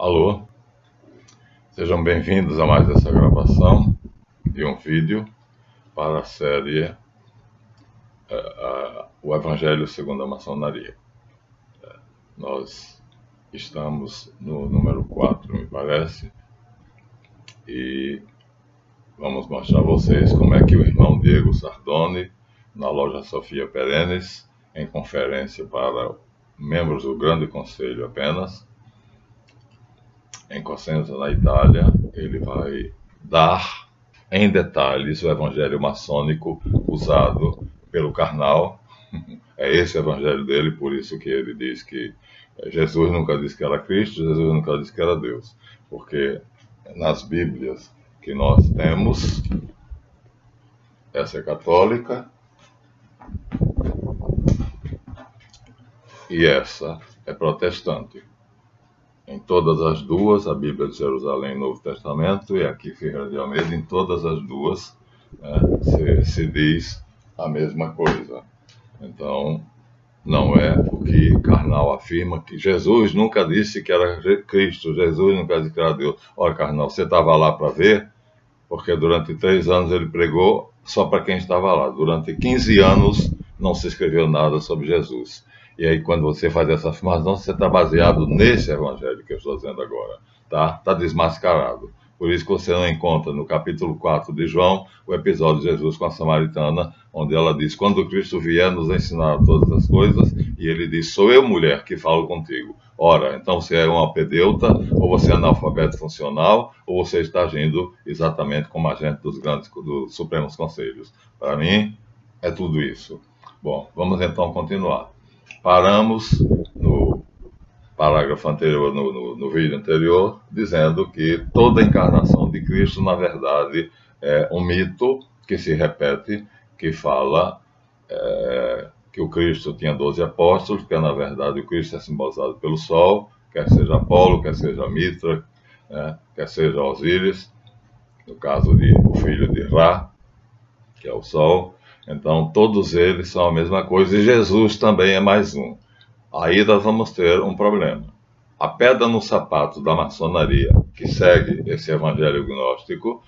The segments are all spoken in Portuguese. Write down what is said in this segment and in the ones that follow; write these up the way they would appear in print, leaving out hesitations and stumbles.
Alô, sejam bem-vindos a mais essa gravação de um vídeo para a série O Evangelho segundo a Maçonaria. Nós estamos no número 4, me parece, e vamos mostrar a vocês como é que o irmão Diego Sardone, na loja Sofia Perennes, em conferência para membros do Grande Conselho apenas, em Cosenza, na Itália, ele vai dar em detalhes o evangelho maçônico usado pelo Karnal. É esse o evangelho dele, por isso que ele diz que Jesus nunca disse que era Cristo, Jesus nunca disse que era Deus. Porque nas Bíblias que nós temos, essa é católica e essa é protestante. Em todas as duas, a Bíblia de Jerusalém, Novo Testamento, e aqui Ferreira de Almeida, em todas as duas, se diz a mesma coisa. Então, não é o que Karnal afirma, que Jesus nunca disse que era Cristo, Jesus nunca disse que era Deus. Olha, Karnal, você estava lá para ver, porque durante 3 anos ele pregou só para quem estava lá. Durante 15 anos não se escreveu nada sobre Jesus. E aí, quando você faz essa afirmação, você está baseado nesse evangelho que eu estou dizendo agora, tá? Está desmascarado. Por isso que você não encontra no capítulo 4 de João o episódio de Jesus com a samaritana, onde ela diz, quando Cristo vier nos ensinar todas as coisas, e ele diz, sou eu, mulher, que falo contigo. Ora, então você é um apedeuta, ou você é analfabeto funcional, ou você está agindo exatamente como agente dos Supremos Conselhos. Para mim, é tudo isso. Bom, vamos então continuar. Paramos no parágrafo anterior, no vídeo anterior, dizendo que toda a encarnação de Cristo, na verdade, é um mito que se repete, que fala que o Cristo tinha 12 apóstolos, porque, na verdade, o Cristo é simbolizado pelo Sol, quer seja Apolo, quer seja Mitra, quer seja Osíris, no caso do filho de Ra, que é o Sol. Então, todos eles são a mesma coisa, e Jesus também é mais um. Aí nós vamos ter um problema. A pedra no sapato da maçonaria, que segue esse evangelho gnóstico,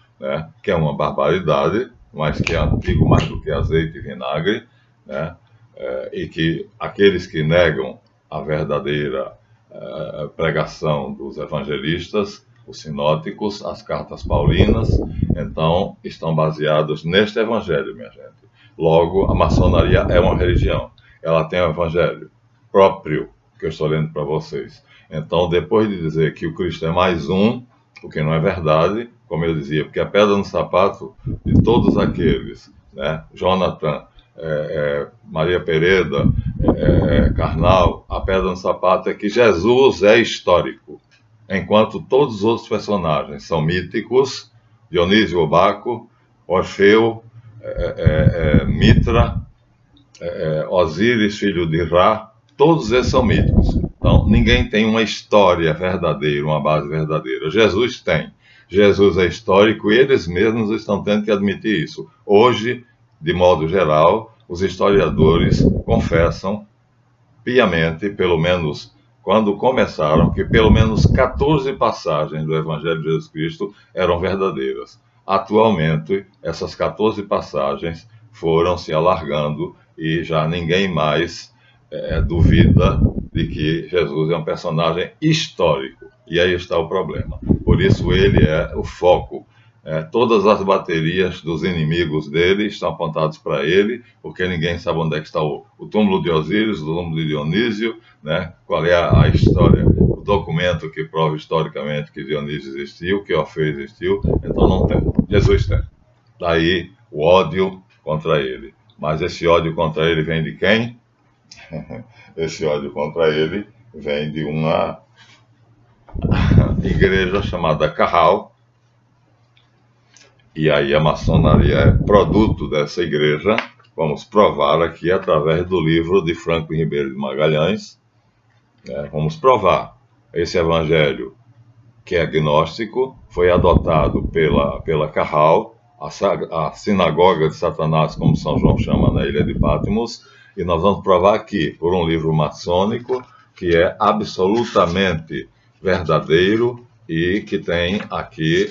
que é uma barbaridade, mas que é antigo mais do que azeite e vinagre, e que aqueles que negam a verdadeira pregação dos evangelistas, os sinóticos, as cartas paulinas, então estão baseados neste evangelho, minha gente. Logo, a maçonaria é uma religião. Ela tem um evangelho próprio, que eu estou lendo para vocês. Então, depois de dizer que o Cristo é mais um, o que não é verdade, como eu dizia, porque a pedra no sapato de todos aqueles, Jonathan, Maria Pereda, Karnal, a pedra no sapato é que Jesus é histórico, enquanto todos os outros personagens são míticos, Dionísio o Baco, Orfeu, Mitra, Osíris, filho de Ra, todos esses são míticos. Então, ninguém tem uma história verdadeira, uma base verdadeira. Jesus tem. Jesus é histórico e eles mesmos estão tendo que admitir isso. Hoje, de modo geral, os historiadores confessam piamente, pelo menos quando começaram, que pelo menos 14 passagens do Evangelho de Jesus Cristo eram verdadeiras. Atualmente, essas 14 passagens foram se alargando e já ninguém mais duvida de que Jesus é um personagem histórico. E aí está o problema. Por isso ele é o foco. Todas as baterias dos inimigos dele estão apontadas para ele, porque ninguém sabe onde é que está o túmulo de Osíris, o túmulo de Dionísio, qual é a história, o documento que prova historicamente que Dionísio existiu, que Orfeu existiu. Então não tem. Jesus tem. Daí o ódio contra ele. Mas esse ódio contra ele vem de quem? Esse ódio contra ele vem de uma igreja chamada Carral. E aí a maçonaria é produto dessa igreja. Vamos provar aqui através do livro de Franco Ribeiro de Magalhães. Vamos provar. Esse evangelho, que é gnóstico, foi adotado pela Carral, a sinagoga de Satanás, como São João chama na ilha de Patmos, e nós vamos provar aqui, por um livro maçônico, que é absolutamente verdadeiro e que tem aqui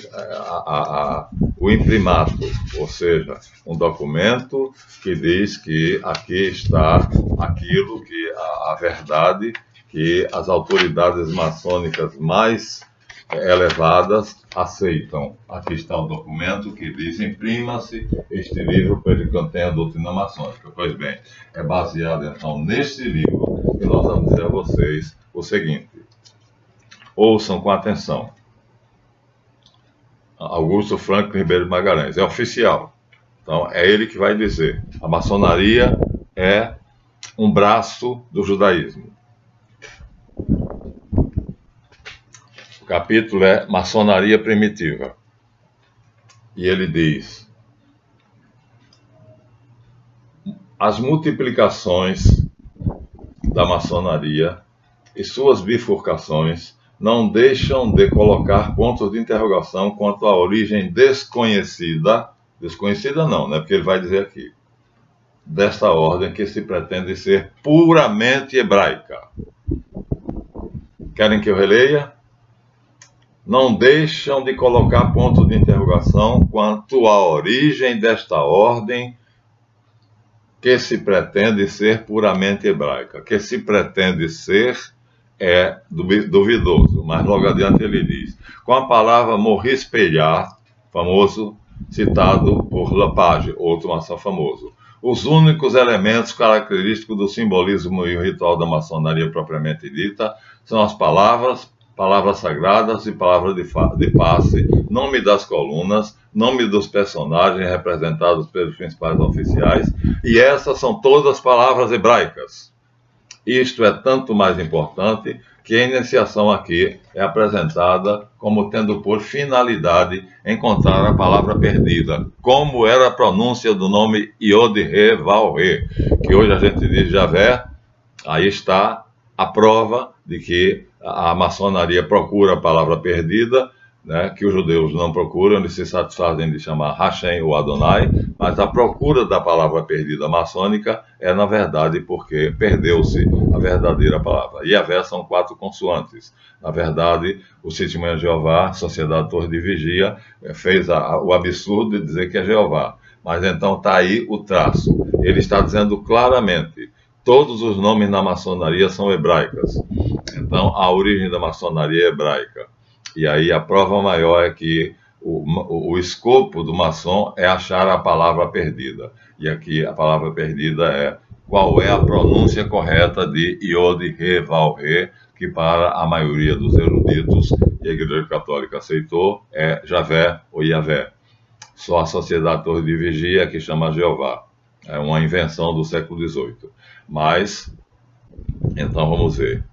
o imprimato, ou seja, um documento que diz que aqui está aquilo que a verdade que as autoridades maçônicas mais elevadas aceitam. Aqui está o documento que diz: imprima-se este livro para ele contém a doutrina maçônica. Pois bem, é baseado então neste livro que nós vamos dizer a vocês o seguinte. Ouçam com atenção. Augusto Franklin Ribeiro de Magalhães, é oficial. Então, é ele que vai dizer. A maçonaria é um braço do judaísmo. O capítulo é Maçonaria Primitiva. E ele diz: as multiplicações da maçonaria e suas bifurcações não deixam de colocar pontos de interrogação quanto à origem desconhecida não, né? Porque ele vai dizer aqui, desta ordem que se pretende ser puramente hebraica. Querem que eu releia? Não deixam de colocar pontos de interrogação quanto à origem desta ordem que se pretende ser puramente hebraica. Que se pretende ser é duvidoso, mas logo adiante ele diz, com a palavra Maurice Pellard, famoso, citado por Lepage, outro maçom famoso. Os únicos elementos característicos do simbolismo e o ritual da maçonaria propriamente dita são as palavras sagradas e palavras de passe, nome das colunas, nome dos personagens representados pelos principais oficiais, e essas são todas palavras hebraicas. Isto é tanto mais importante que a iniciação aqui é apresentada como tendo por finalidade encontrar a palavra perdida, como era a pronúncia do nome Yod-He-Vav-He, que hoje a gente diz Javé. Aí está a prova de que a maçonaria procura a palavra perdida, né, que os judeus não procuram, eles se satisfazem de chamar Hashem ou Adonai, mas a procura da palavra perdida maçônica é, na verdade, porque perdeu-se a verdadeira palavra. Yahvé são 4 consoantes. Na verdade, o Testemunho de Jeová, Sociedade Torre de Vigia, fez o absurdo de dizer que é Jeová. Mas então está aí o traço. Ele está dizendo claramente: todos os nomes na maçonaria são hebraicas. Então, a origem da maçonaria é hebraica. E aí a prova maior é que o escopo do maçom é achar a palavra perdida. E aqui a palavra perdida é qual é a pronúncia correta de Yod-He-Vav-He, que para a maioria dos eruditos, e a Igreja Católica aceitou, é Javé ou Yahvé. Só a Sociedade Torre de Vigia que chama Jeová. É uma invenção do século XVIII. Mas, então vamos ver.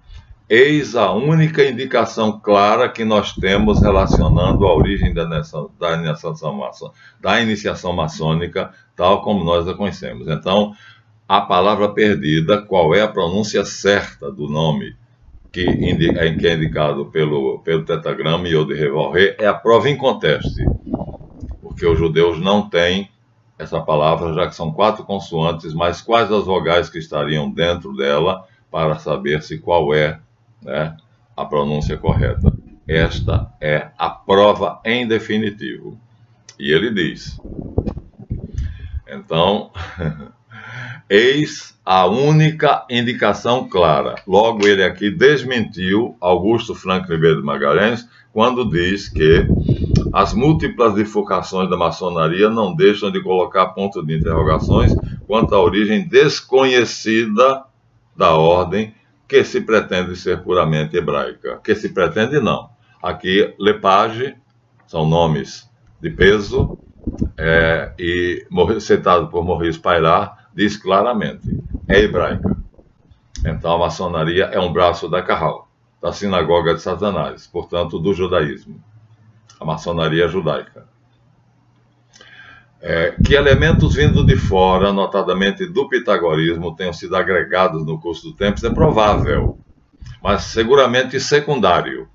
Eis a única indicação clara que nós temos relacionando a origem da iniciação maçônica, tal como nós a conhecemos. Então, a palavra perdida, qual é a pronúncia certa do nome que é indicado pelo tetragrama Yod-He-Vav-He, é a prova inconteste, porque os judeus não têm essa palavra, já que são 4 consoantes, mas quais as vogais que estariam dentro dela para saber-se qual é, né, a pronúncia correta. Esta é a prova em definitivo. E ele diz, então, eis a única indicação clara. Logo, ele aqui desmentiu Augusto Franklin Ribeiro de Magalhães, quando diz que as múltiplas bifurcações da maçonaria não deixam de colocar pontos de interrogações quanto à origem desconhecida da ordem que se pretende ser puramente hebraica. Que se pretende, não. Aqui, Lepage, são nomes de peso, e citado por Maurice Pellard, diz claramente, é hebraica. Então, a maçonaria é um braço da Kahal, da sinagoga de Satanás, portanto, do judaísmo. A maçonaria judaica. Que elementos vindos de fora, notadamente do pitagorismo, tenham sido agregados no curso do tempo, isso é provável, mas seguramente secundário.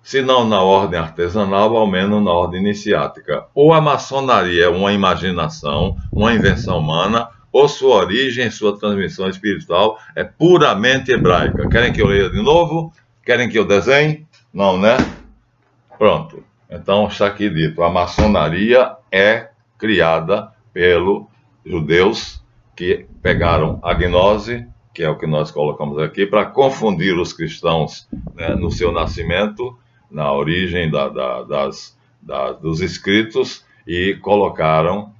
Se não na ordem artesanal, ao menos na ordem iniciática. Ou a maçonaria é uma imaginação, uma invenção humana, ou sua origem, sua transmissão espiritual é puramente hebraica. Querem que eu leia de novo? Querem que eu desenhe? Não, né? Pronto. Então está aqui dito, a maçonaria é criada pelos judeus que pegaram a gnose, que é o que nós colocamos aqui, para confundir os cristãos, né, no seu nascimento, na origem dos escritos, e colocaram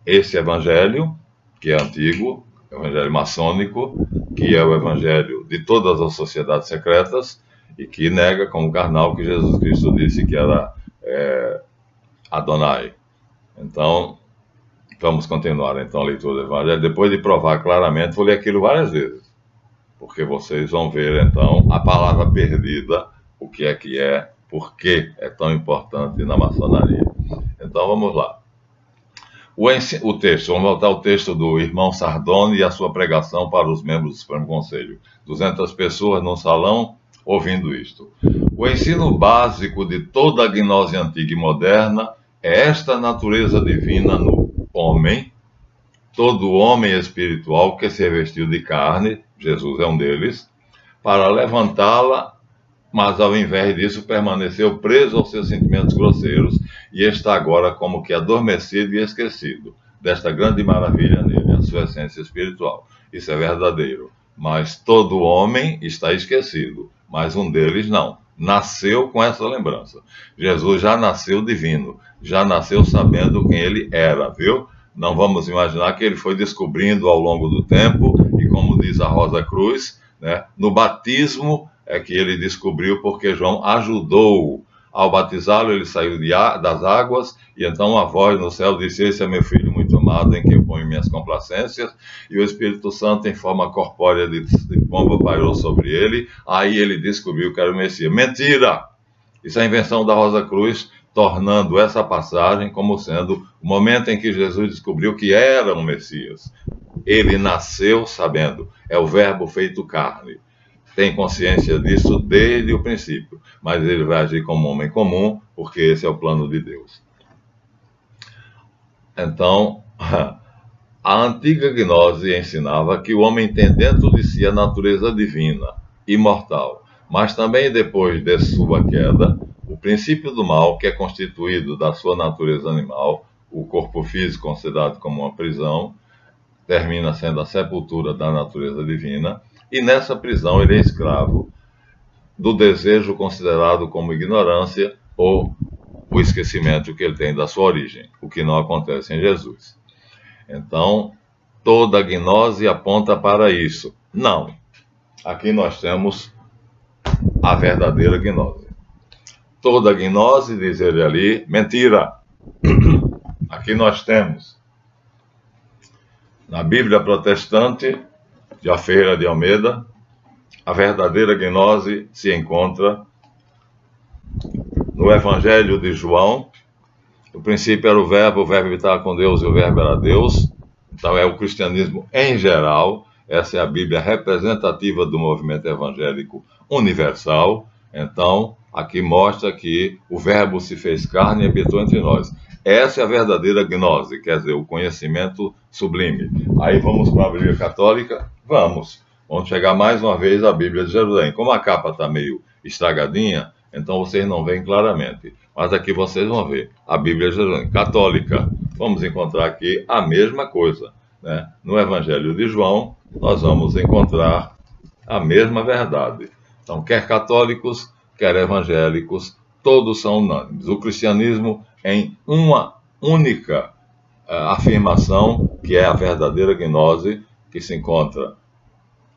esse evangelho, que é antigo, evangelho maçônico, que é o evangelho de todas as sociedades secretas, e que nega como carnal que Jesus Cristo disse que era Adonai. Então, vamos continuar então a leitura do Evangelho. Depois de provar claramente, vou ler aquilo várias vezes, porque vocês vão ver então a palavra perdida, o que é, por que é tão importante na maçonaria. Então vamos lá. O texto, vamos voltar ao texto do irmão Sardone e a sua pregação para os membros do Supremo Conselho. 200 pessoas num salão ouvindo isto. O ensino básico de toda a gnose antiga e moderna é esta natureza divina no homem, todo homem espiritual que se revestiu de carne, Jesus é um deles, para levantá-la, mas ao invés disso permaneceu preso aos seus sentimentos grosseiros e está agora como que adormecido e esquecido desta grande maravilha nele, a sua essência espiritual. Isso é verdadeiro. Mas todo homem está esquecido, mas um deles não. Nasceu com essa lembrança. Jesus já nasceu divino, já nasceu sabendo quem ele era, viu? Não vamos imaginar que ele foi descobrindo ao longo do tempo, e como diz a Rosa Cruz, né, no batismo é que ele descobriu, porque João ajudou-o. Ao batizá-lo, ele saiu das águas, e então uma voz no céu disse: esse é meu filho muito amado, em quem eu ponho minhas complacências. E o Espírito Santo, em forma corpórea de pomba, pairou sobre ele. Aí ele descobriu que era o Messias. Mentira! Isso é a invenção da Rosa Cruz, tornando essa passagem como sendo o momento em que Jesus descobriu que era um Messias. Ele nasceu sabendo, é o verbo feito carne. Tem consciência disso desde o princípio, mas ele vai agir como homem comum, porque esse é o plano de Deus. Então, a antiga gnose ensinava que o homem tem dentro de si a natureza divina, imortal, mas também depois de sua queda, o princípio do mal, que é constituído da sua natureza animal, o corpo físico considerado como uma prisão, termina sendo a sepultura da natureza divina, e nessa prisão ele é escravo do desejo considerado como ignorância ou o esquecimento que ele tem da sua origem, o que não acontece em Jesus. Então, toda a gnose aponta para isso. Não. Aqui nós temos a verdadeira gnose. Toda a gnose, diz ele ali, mentira. Aqui nós temos, na Bíblia protestante, de Ferreira de Almeida, a verdadeira gnose se encontra no Evangelho de João. No princípio era o verbo estava com Deus e o verbo era Deus. Então é o cristianismo em geral. Essa é a Bíblia representativa do movimento evangélico universal. Então, aqui mostra que o verbo se fez carne e habitou entre nós. Essa é a verdadeira gnose, quer dizer, o conhecimento sublime. Aí vamos para a Bíblia Católica? Vamos chegar mais uma vez à Bíblia de Jerusalém. Como a capa está meio estragadinha, então vocês não veem claramente. Mas aqui vocês vão ver a Bíblia de Jerusalém, católica. Vamos encontrar aqui a mesma coisa, né? No Evangelho de João, nós vamos encontrar a mesma verdade. Então, quer católicos, quer evangélicos, todos são unânimes. O cristianismo em uma única afirmação, que é a verdadeira gnose, que se encontra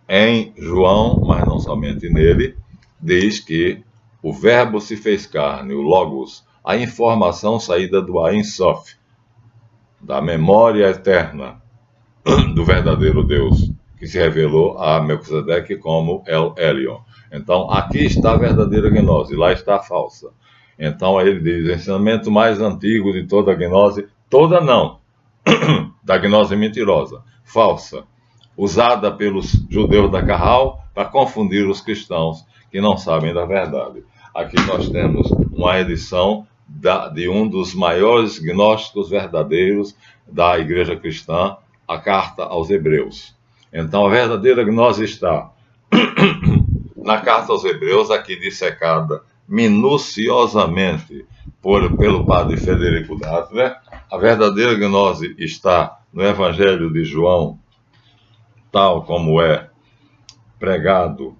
em João, mas não somente nele, diz que o verbo se fez carne, o Logos, a informação saída do Ein Sof, da memória eterna do verdadeiro Deus, que se revelou a Melquisedeque como El Elyon. Então, aqui está a verdadeira gnose, lá está a falsa. Então, aí ele diz, o ensinamento mais antigo de toda a gnose, toda não, da gnose mentirosa, falsa, usada pelos judeus da Carral para confundir os cristãos que não sabem da verdade. Aqui nós temos uma edição de um dos maiores gnósticos verdadeiros da igreja cristã, a carta aos Hebreus. Então, a verdadeira gnose está na carta aos Hebreus, aqui dissecada minuciosamente pelo padre Federico Dattler. A verdadeira gnose está no Evangelho de João, tal como é pregado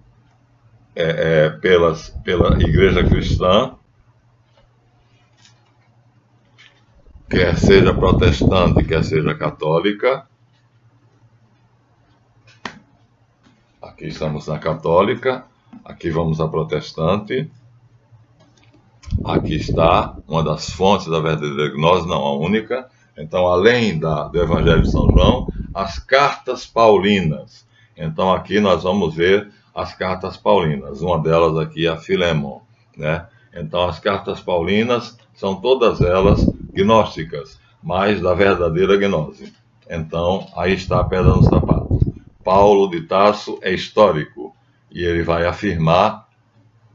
pela Igreja Cristã, quer seja protestante, quer seja católica. Aqui estamos na católica, aqui vamos à protestante. Aqui está uma das fontes da verdadeira gnose, não a única. Então, além do Evangelho de São João, as cartas paulinas. Então, aqui nós vamos ver as cartas paulinas. Uma delas aqui é a Filemon, né? Então, as cartas paulinas são todas elas gnósticas, mas da verdadeira gnose. Então, aí está a pedra no sapato. Paulo de Tarso é histórico, e ele vai afirmar,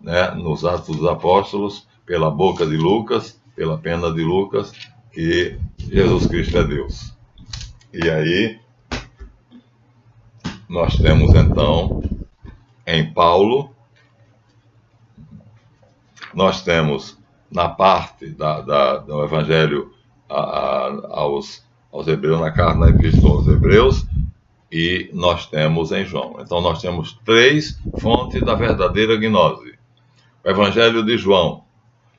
né, nos Atos dos Apóstolos, pela boca de Lucas, pela pena de Lucas, que Jesus Cristo é Deus. E aí, nós temos então, em Paulo, nós temos na parte do Evangelho aos Hebreus, na carta da Epístola aos Hebreus, e nós temos em João. Então nós temos três fontes da verdadeira gnose: o Evangelho de João,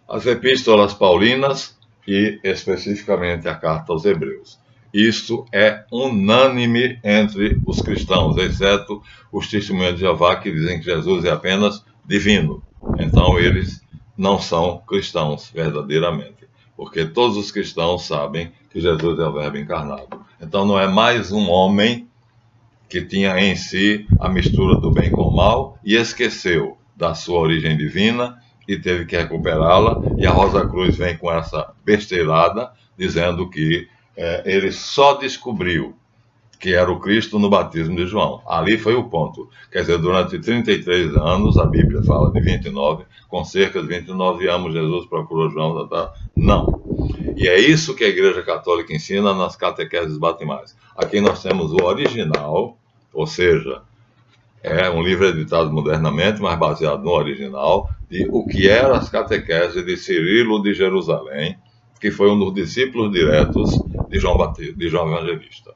as Epístolas Paulinas e especificamente a carta aos Hebreus. Isso é unânime entre os cristãos, exceto os testemunhas de Jeová, que dizem que Jesus é apenas divino. Então eles não são cristãos verdadeiramente, porque todos os cristãos sabem que Jesus é o Verbo encarnado. Então não é mais um homem que tinha em si a mistura do bem com o mal e esqueceu da sua origem divina e teve que recuperá-la, e a Rosa Cruz vem com essa besteirada, dizendo que ele só descobriu que era o Cristo no batismo de João. Ali foi o ponto. Quer dizer, durante 33 anos, a Bíblia fala de 29, com cerca de 29 anos, Jesus procurou João, não. E é isso que a Igreja Católica ensina nas catequeses batismais. Aqui nós temos o original, ou seja, é um livro editado modernamente, mas baseado no original, de o que eram as catequeses de Cirilo de Jerusalém, que foi um dos discípulos diretos de João Evangelista.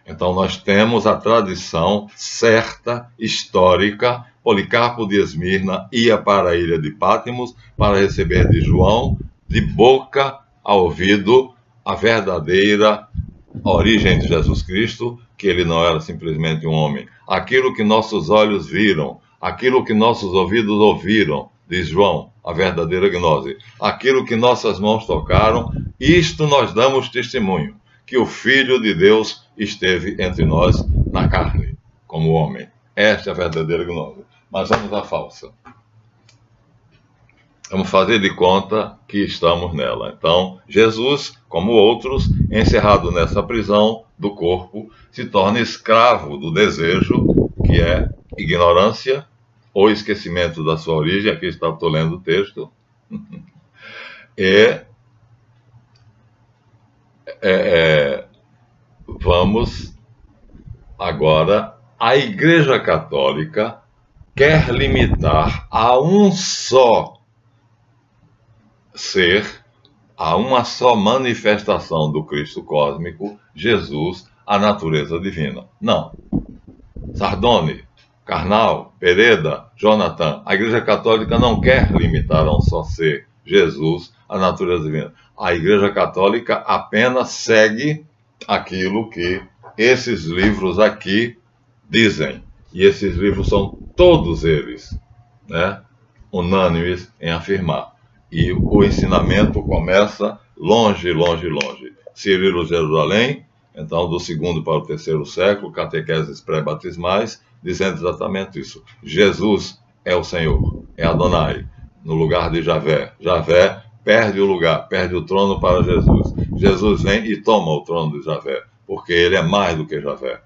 Então nós temos a tradição certa, histórica. Policarpo de Esmirna ia para a ilha de Patmos para receber de João, de boca a ouvido, a verdadeira origem de Jesus Cristo, que ele não era simplesmente um homem. Aquilo que nossos olhos viram, aquilo que nossos ouvidos ouviram, diz João, a verdadeira gnose. Aquilo que nossas mãos tocaram, isto nós damos testemunho, que o Filho de Deus esteve entre nós na carne, como homem. Esta é a verdadeira gnose. Mas vamos à falsa. Vamos fazer de conta que estamos nela. Então, Jesus, como outros, encerrado nessa prisão do corpo, se torna escravo do desejo, que é ignorância ou esquecimento da sua origem. Aqui estou lendo o texto. Vamos agora. A Igreja Católica quer limitar a um só ser, a uma só manifestação do Cristo cósmico, Jesus, a natureza divina. Não. Sardone, Karnal, Pereda, Jonathan, a Igreja Católica não quer limitar a um só ser, Jesus, a natureza divina. A Igreja Católica apenas segue aquilo que esses livros aqui dizem. E esses livros são todos eles, né, unânimes em afirmar. E o ensinamento começa longe, longe, longe. Cirilo de Jerusalém, então do 2º para o 3º século, catequeses pré-batismais, dizendo exatamente isso. Jesus é o Senhor, é Adonai, no lugar de Javé. Javé perde o lugar, perde o trono para Jesus. Jesus vem e toma o trono de Javé, porque ele é mais do que Javé.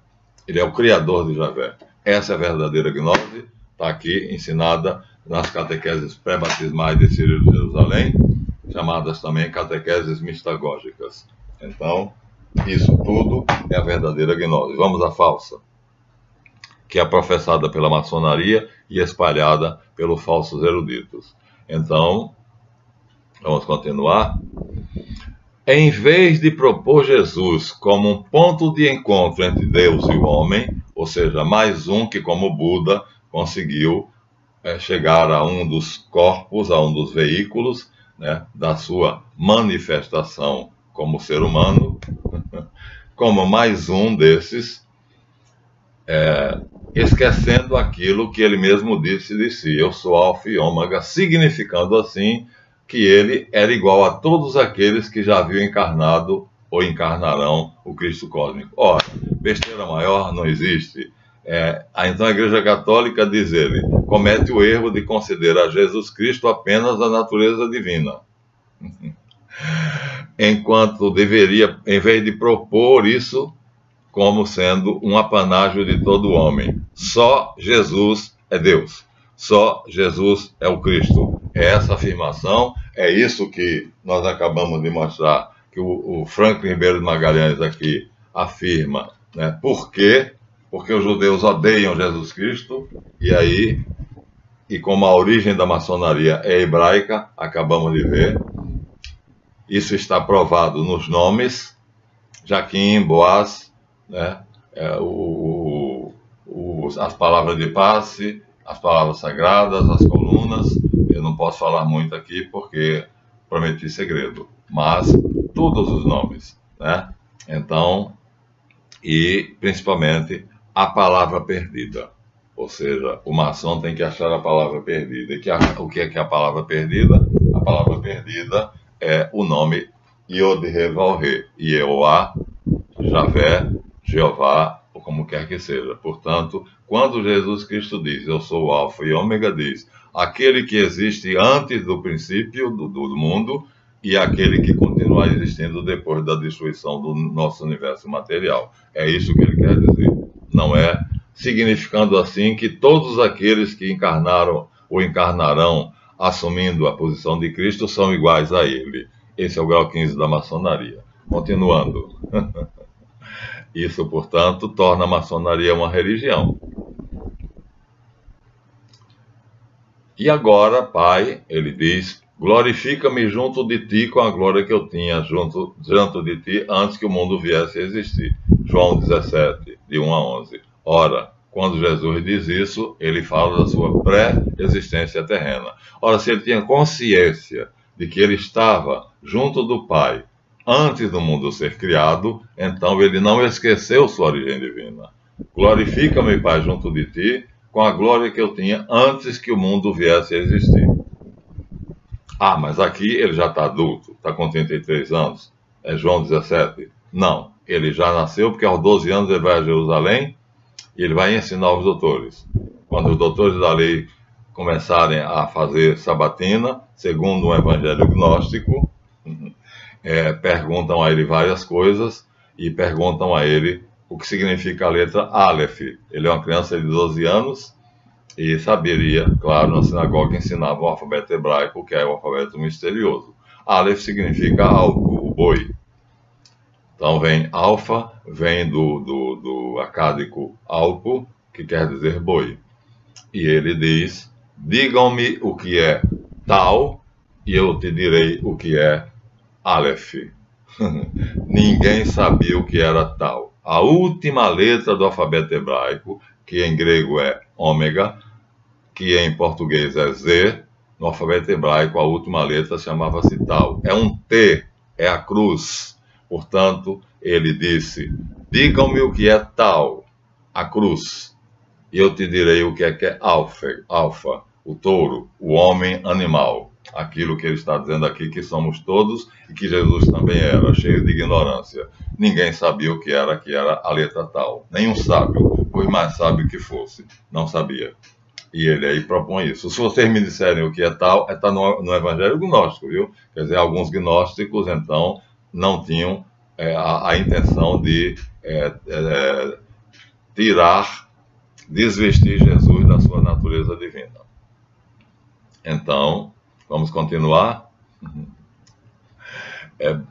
Ele é o criador de Javé. Essa é a verdadeira gnose, está aqui ensinada nas catequeses pré-batismais de Cirilo de Jerusalém, chamadas também catequeses mistagógicas. Então, Isso tudo é a verdadeira gnose. Vamos à falsa, que é professada pela maçonaria e espalhada pelos falsos eruditos. Então, vamos continuar. Em vez de propor Jesus como um ponto de encontro entre Deus e o homem, ou seja, mais um que, como Buda, conseguiu chegar a um dos corpos, a um dos veículos, né, da sua manifestação como ser humano, como mais um desses, esquecendo aquilo que ele mesmo disse de si: eu sou Alfa e Ômega, significando assim que ele era igual a todos aqueles que já haviam encarnado ou encarnarão o Cristo cósmico. Ora, besteira maior não existe. Então a Igreja Católica, diz ele, comete o erro de considerar Jesus Cristo apenas a natureza divina, enquanto deveria, em vez de propor isso como sendo um apanágio de todo homem. Só Jesus é Deus. Só Jesus é o Cristo. É essa afirmação, é isso que nós acabamos de mostrar, que o Franklin Ribeiro de Magalhães aqui afirma, né? Por quê? Porque os judeus odeiam Jesus Cristo, e como a origem da maçonaria é hebraica, acabamos de ver, isso está provado nos nomes, Jaquim, Boaz, né? As palavras de passe, as palavras sagradas, as colunas. Eu não posso falar muito aqui porque prometi segredo, mas todos os nomes, né? Então, e principalmente a palavra perdida, ou seja, o maçom tem que achar a palavra perdida. E o que é a palavra perdida? A palavra perdida é o nome Yod-He-Vav-He, Yehová, Javé, Jeová, ou como quer que seja. Portanto, quando Jesus Cristo diz, eu sou o Alfa e Ômega, diz, aquele que existe antes do princípio do mundo e aquele que continua existindo depois da destruição do nosso universo material. É isso que ele quer dizer. Não é significando assim que todos aqueles que encarnaram ou encarnarão assumindo a posição de Cristo são iguais a ele. Esse é o grau 15 da maçonaria. Continuando. Isso, portanto, torna a maçonaria uma religião. E agora, Pai, ele diz, glorifica-me junto de ti com a glória que eu tinha junto de ti antes que o mundo viesse a existir. João 17, de 1 a 11. Ora, quando Jesus diz isso, ele fala da sua pré-existência terrena. Ora, se ele tinha consciência de que ele estava junto do Pai antes do mundo ser criado, então ele não esqueceu sua origem divina. Glorifica-me, Pai, junto de ti, com a glória que eu tinha antes que o mundo viesse a existir. Ah, mas aqui ele já está adulto, está com 33 anos. É João 17? Não, ele já nasceu porque aos 12 anos ele vai a Jerusalém e ele vai ensinar os doutores. Quando os doutores da lei começarem a fazer sabatina, segundo um evangelho gnóstico, perguntam a ele várias coisas e perguntam a ele o que significa a letra Aleph. Ele é uma criança de 12 anos e saberia, claro, na sinagoga ensinavam o alfabeto hebraico, que é o alfabeto misterioso. Aleph significa algo, o boi. Então vem alfa, vem do acádico alpo, que quer dizer boi. E ele diz, digam-me o que é tal, e eu te direi o que é Aleph. Ninguém sabia o que era tal. A última letra do alfabeto hebraico, que em grego é ômega, que em português é Z, no alfabeto hebraico a última letra chamava-se tal. É um T, é a cruz. Portanto, ele disse, digam-me o que é tal, a cruz, e eu te direi o que é alfa, o touro, o homem animal. Aquilo que ele está dizendo aqui, que somos todos, e que Jesus também era, cheio de ignorância. Ninguém sabia o que era a letra tal. Nenhum sábio, por mais sábio que fosse, não sabia. E ele aí propõe isso. Se vocês me disserem o que é tal, está no Evangelho Gnóstico, viu? Quer dizer, alguns gnósticos, então, não tinham a intenção de desvestir Jesus da sua natureza divina. Então, vamos continuar?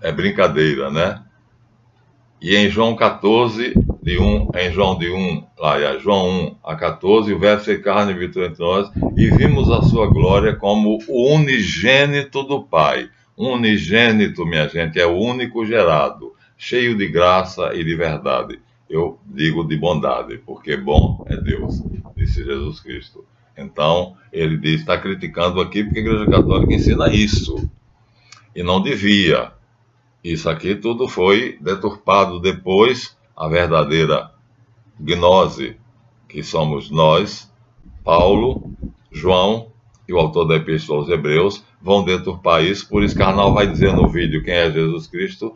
É brincadeira, né? E em João 14, João 1 a 14, o verbo fez carne e habitou entre nós, e vimos a sua glória como o unigênito do Pai. Unigênito, minha gente, é o único gerado, cheio de graça e de verdade. Eu digo de bondade, porque bom é Deus, disse Jesus Cristo. Então, ele diz, está criticando aqui porque a Igreja Católica ensina isso, e não devia. Isso aqui tudo foi deturpado depois, a verdadeira gnose, que somos nós, Paulo, João e o autor da Epístola aos Hebreus, vão deturpar isso. Por isso, Karnal vai dizer no vídeo quem é Jesus Cristo,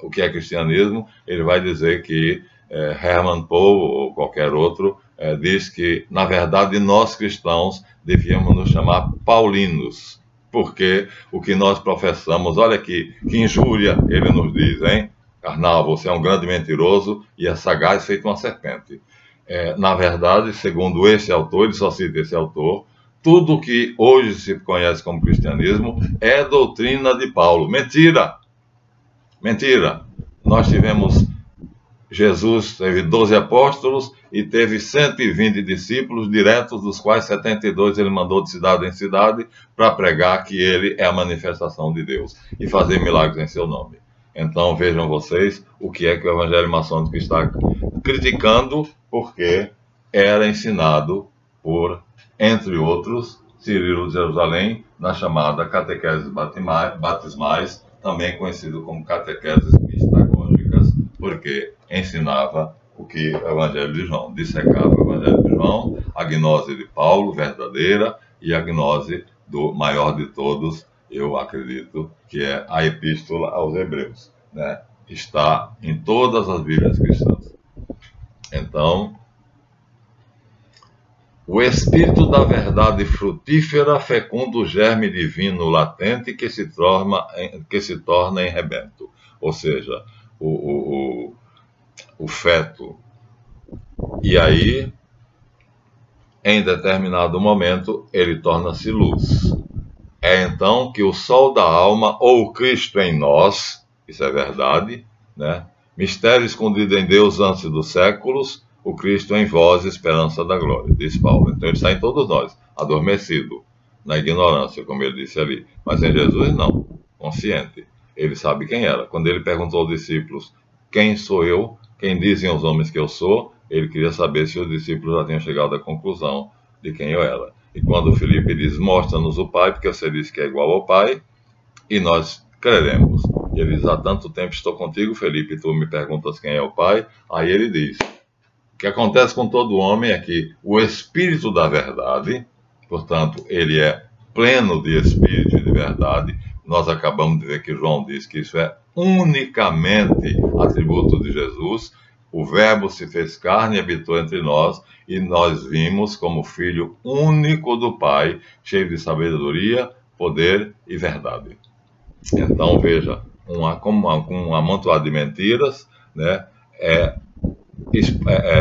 o que é cristianismo. Ele vai dizer que Hermann Paul ou qualquer outro diz que, na verdade, nós cristãos devíamos nos chamar paulinos, porque o que nós professamos, olha que injúria ele nos diz, hein? Karnal, você é um grande mentiroso e é sagaz feito uma serpente. Na verdade, segundo esse autor, ele só cita esse autor, tudo que hoje se conhece como cristianismo é doutrina de Paulo. Mentira! Mentira! Nós tivemos... Jesus teve 12 apóstolos e teve 120 discípulos diretos, dos quais 72 ele mandou de cidade em cidade para pregar que ele é a manifestação de Deus e fazer milagres em seu nome. Então vejam vocês o que é que o Evangelho Maçônico está criticando, porque era ensinado por, entre outros, Cirilo de Jerusalém, na chamada catequeses batismais, também conhecido como catequeses mistagógicas, porque ensinava o que o Evangelho de João, dissecava o Evangelho de João, a gnose de Paulo, verdadeira, e a gnose do maior de todos, eu acredito, que é a Epístola aos Hebreus, né? Está em todas as Bíblias cristãs. Então, o Espírito da verdade frutífera fecunda o germe divino latente que se torna em rebento. Ou seja, o feto. E aí, em determinado momento, ele torna-se luz. É então que o sol da alma, ou o Cristo em nós, isso é verdade, né? Mistério escondido em Deus antes dos séculos, o Cristo em vós, esperança da glória, diz Paulo. Então ele está em todos nós, adormecido, na ignorância, como ele disse ali. Mas em Jesus não, consciente. Ele sabe quem era. Quando ele perguntou aos discípulos, quem sou eu? Quem dizem os homens que eu sou? Ele queria saber se os discípulos já tinham chegado à conclusão de quem eu era. E quando Filipe diz, mostra-nos o Pai, porque você disse que é igual ao Pai, e nós creremos. E ele diz, há tanto tempo estou contigo, Filipe, tu me perguntas quem é o Pai. Aí ele diz, o que acontece com todo homem é que o Espírito da verdade, portanto, ele é pleno de Espírito e de verdade. Nós acabamos de ver que João diz que isso é unicamente atributo de Jesus. O Verbo se fez carne e habitou entre nós, e nós vimos como Filho único do Pai, cheio de sabedoria, poder e verdade. Então, veja, um amontoado de mentiras, né,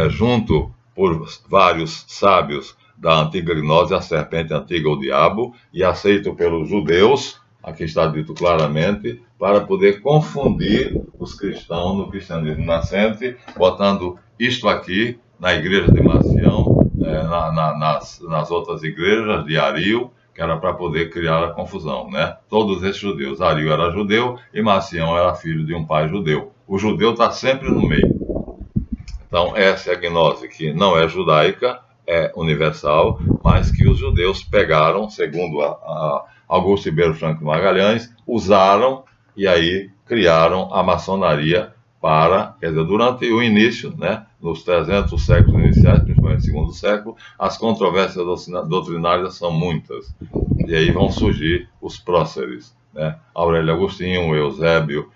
junto por vários sábios da antiga gnose, a serpente antiga, o diabo, e aceito pelos judeus, aqui está dito claramente, para poder confundir os cristãos no cristianismo nascente, botando isto aqui na igreja de Marcião, nas outras igrejas de Ario, que era para poder criar a confusão, né? Todos esses judeus. Ario era judeu e Marcião era filho de um pai judeu. O judeu está sempre no meio. Então, essa é a gnose, que não é judaica, é universal, mas que os judeus pegaram, segundo Augusto Ribeiro Franco Magalhães, usaram e aí criaram a maçonaria para, quer dizer, durante o início, né, nos 300 séculos iniciais, principalmente no segundo século, as controvérsias doutrinárias são muitas. E aí vão surgir os próceres, né? Aurélio Agostinho, Eusébio,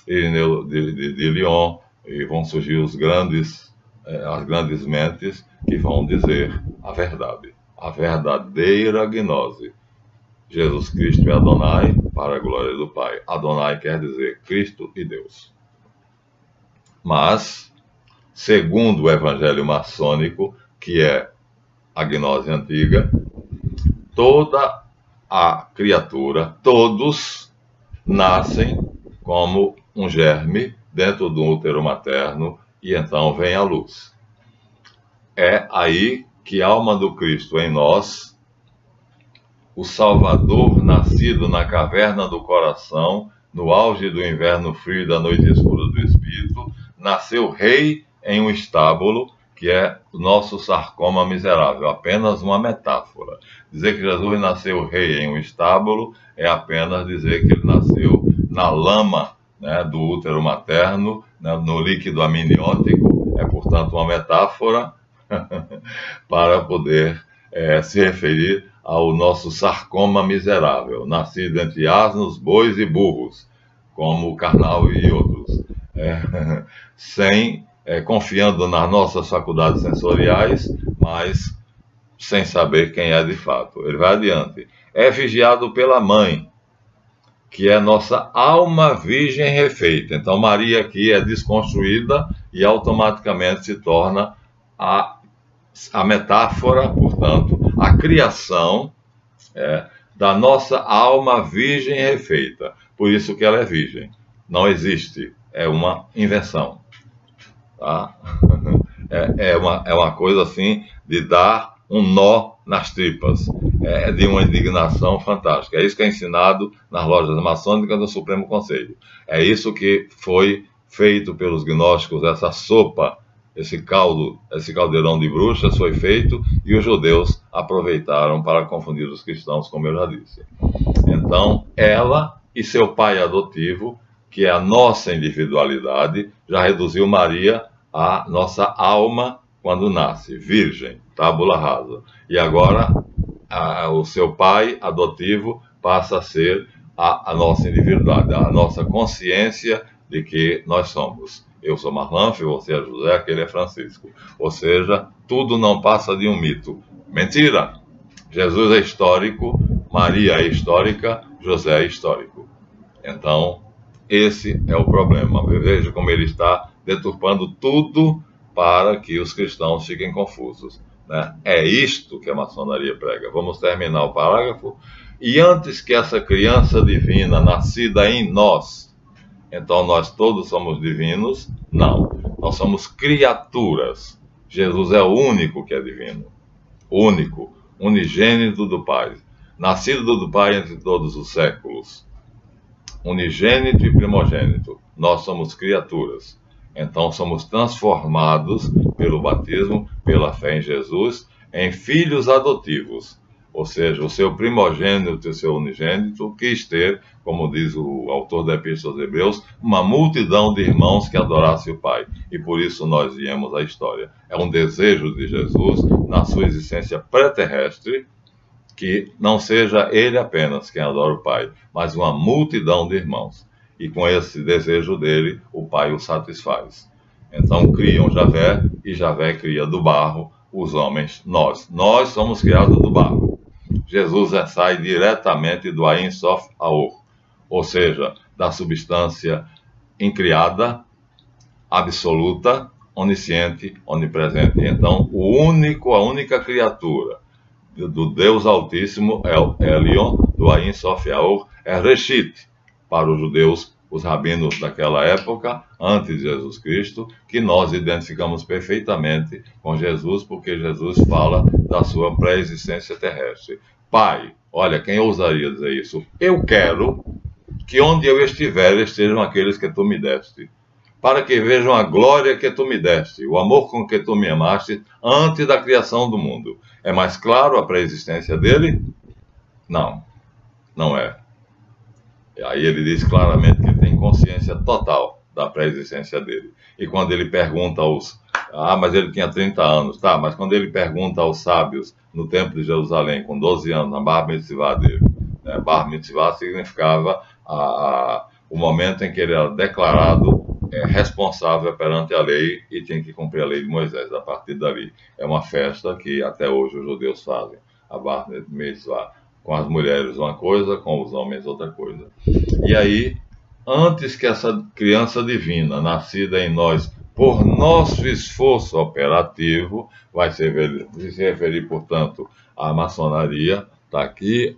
Irineu de Lyon, e vão surgir as grandes mentes que vão dizer a verdade, a verdadeira gnose. Jesus Cristo é Adonai, para a glória do Pai. Adonai quer dizer Cristo e Deus. Mas, segundo o Evangelho maçônico, que é a gnose antiga, toda a criatura, todos nascem como um germe dentro do útero materno e então vem a luz. É aí que a alma do Cristo em nós, o Salvador nascido na caverna do coração, no auge do inverno frio e da noite escura do Espírito, nasceu rei em um estábulo, que é o nosso sarcoma miserável, apenas uma metáfora. Dizer que Jesus nasceu rei em um estábulo é apenas dizer que ele nasceu na lama, né, do útero materno, né, no líquido amniótico, é portanto uma metáfora para poder se referir ao nosso sarcoma miserável, nascido entre asnos, bois e burros, como o Karnal e outros, confiando nas nossas faculdades sensoriais, mas sem saber quem é de fato. Ele vai adiante. É vigiado pela mãe, que é nossa alma virgem refeita. Então Maria aqui é desconstruída e automaticamente se torna a metáfora, portanto, a criação da nossa alma virgem refeita. Por isso que ela é virgem. Não existe, é uma invenção. Tá? É uma coisa assim de dar um nó nas tripas. É de uma indignação fantástica. É isso que é ensinado nas lojas maçônicas do Supremo Conselho. É isso que foi feito pelos gnósticos, essa sopa, esse caldeirão de bruxas foi feito e os judeus aproveitaram para confundir os cristãos, como eu já disse. Então, ela e seu pai adotivo, que é a nossa individualidade, já reduziu Maria à nossa alma quando nasce, virgem, tábula rasa. E agora, o seu pai adotivo passa a ser a nossa individualidade, a nossa consciência de que nós somos. Eu sou Marlanf, você é José, aquele é Francisco. Ou seja, tudo não passa de um mito. Mentira! Jesus é histórico, Maria é histórica, José é histórico. Então, esse é o problema. Veja como ele está deturpando tudo para que os cristãos fiquem confusos, né? É isto que a maçonaria prega. Vamos terminar o parágrafo. E antes que essa criança divina, nascida em nós, então nós todos somos divinos? Não. Nós somos criaturas. Jesus é o único que é divino. Único. Unigênito do Pai. Nascido do Pai entre todos os séculos. Unigênito e primogênito. Nós somos criaturas. Então somos transformados pelo batismo, pela fé em Jesus, em filhos adotivos. Ou seja, o seu primogênito e o seu unigênito quis ter, como diz o autor da Epístola aos Hebreus, uma multidão de irmãos que adorassem o Pai. E por isso nós viemos à história. É um desejo de Jesus, na sua existência pré-terrestre, que não seja ele apenas quem adora o Pai, mas uma multidão de irmãos. E com esse desejo dele, o Pai o satisfaz. Então criam Javé, e Javé cria do barro os homens, nós. Nós somos criados do barro. Jesus sai diretamente do Ein Sof Aor, ou seja, da substância incriada, absoluta, onisciente, onipresente. Então, a única criatura do Deus Altíssimo é o Elion, do Ein Sof Aor, é Reshit, para os judeus, os rabinos daquela época, antes de Jesus Cristo, que nós identificamos perfeitamente com Jesus, porque Jesus fala da sua pré-existência terrestre. Pai, olha, quem ousaria dizer isso? Eu quero que onde eu estiver estejam aqueles que tu me deste, para que vejam a glória que tu me deste, o amor com que tu me amaste antes da criação do mundo. É mais claro a pré-existência dele? Não, não é. Aí ele diz claramente que ele tem consciência total da pré-existência dele. E quando ele pergunta aos... mas ele tinha 30 anos. Tá, mas quando ele pergunta aos sábios no Templo de Jerusalém, com 12 anos, na Bar Mitzvah dele, né? Bar Mitzvah significava o momento em que ele era declarado responsável perante a lei e tinha que cumprir a lei de Moisés. A partir dali, é uma festa que até hoje os judeus fazem, a Bar Mitzvah. Com as mulheres uma coisa, com os homens outra coisa. E aí, antes que essa criança divina, nascida em nós, por nosso esforço operativo, vai se referir, portanto, à maçonaria, está aqui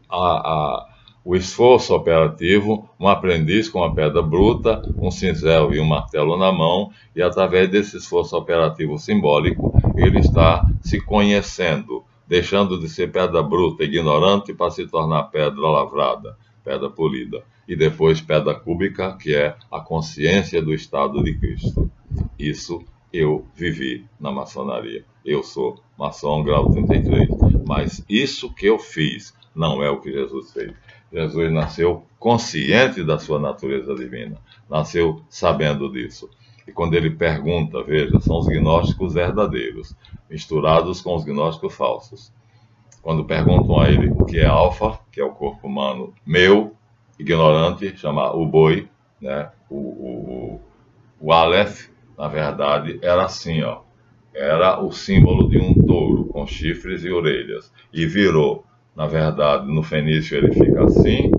o esforço operativo, um aprendiz com uma pedra bruta, um cinzel e um martelo na mão, e através desse esforço operativo simbólico, ele está se conhecendo, deixando de ser pedra bruta, ignorante, para se tornar pedra lavrada, pedra polida, e depois pedra cúbica, que é a consciência do estado de Cristo. Isso eu vivi na maçonaria. Eu sou maçom grau 33, mas isso que eu fiz não é o que Jesus fez. Jesus nasceu consciente da sua natureza divina, nasceu sabendo disso. E quando ele pergunta, veja, são os gnósticos verdadeiros, misturados com os gnósticos falsos. Quando perguntam a ele o que é alfa, que é o corpo humano meu, ignorante, chama o boi, né? O Aleph, na verdade, era assim, ó. Era o símbolo de um touro com chifres e orelhas. E virou, na verdade, no fenício ele fica assim,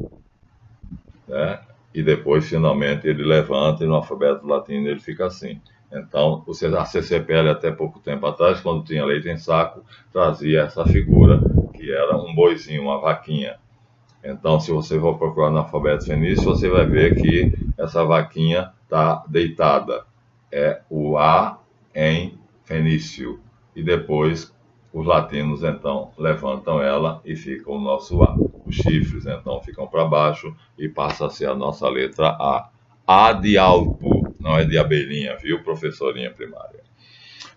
né? E depois, finalmente, ele levanta e no alfabeto latino ele fica assim. Então, a CCPL, até pouco tempo atrás, quando tinha leite em saco, trazia essa figura, que era um boizinho, uma vaquinha. Então, se você for procurar no alfabeto fenício, você vai ver que essa vaquinha está deitada. É o A em fenício. E depois, os latinos, então, levantam ela e fica o nosso A. Os chifres, então, ficam para baixo e passa a ser a nossa letra A. A de alpo, não é de abelhinha, viu, professorinha primária?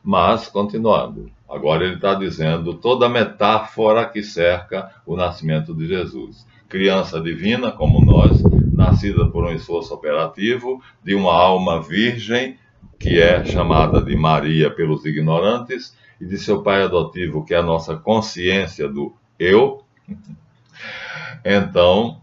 Mas, continuando, agora ele está dizendo toda a metáfora que cerca o nascimento de Jesus. Criança divina, como nós, nascida por um esforço operativo, de uma alma virgem, que é chamada de Maria pelos ignorantes, e de seu pai adotivo, que é a nossa consciência do eu. Então,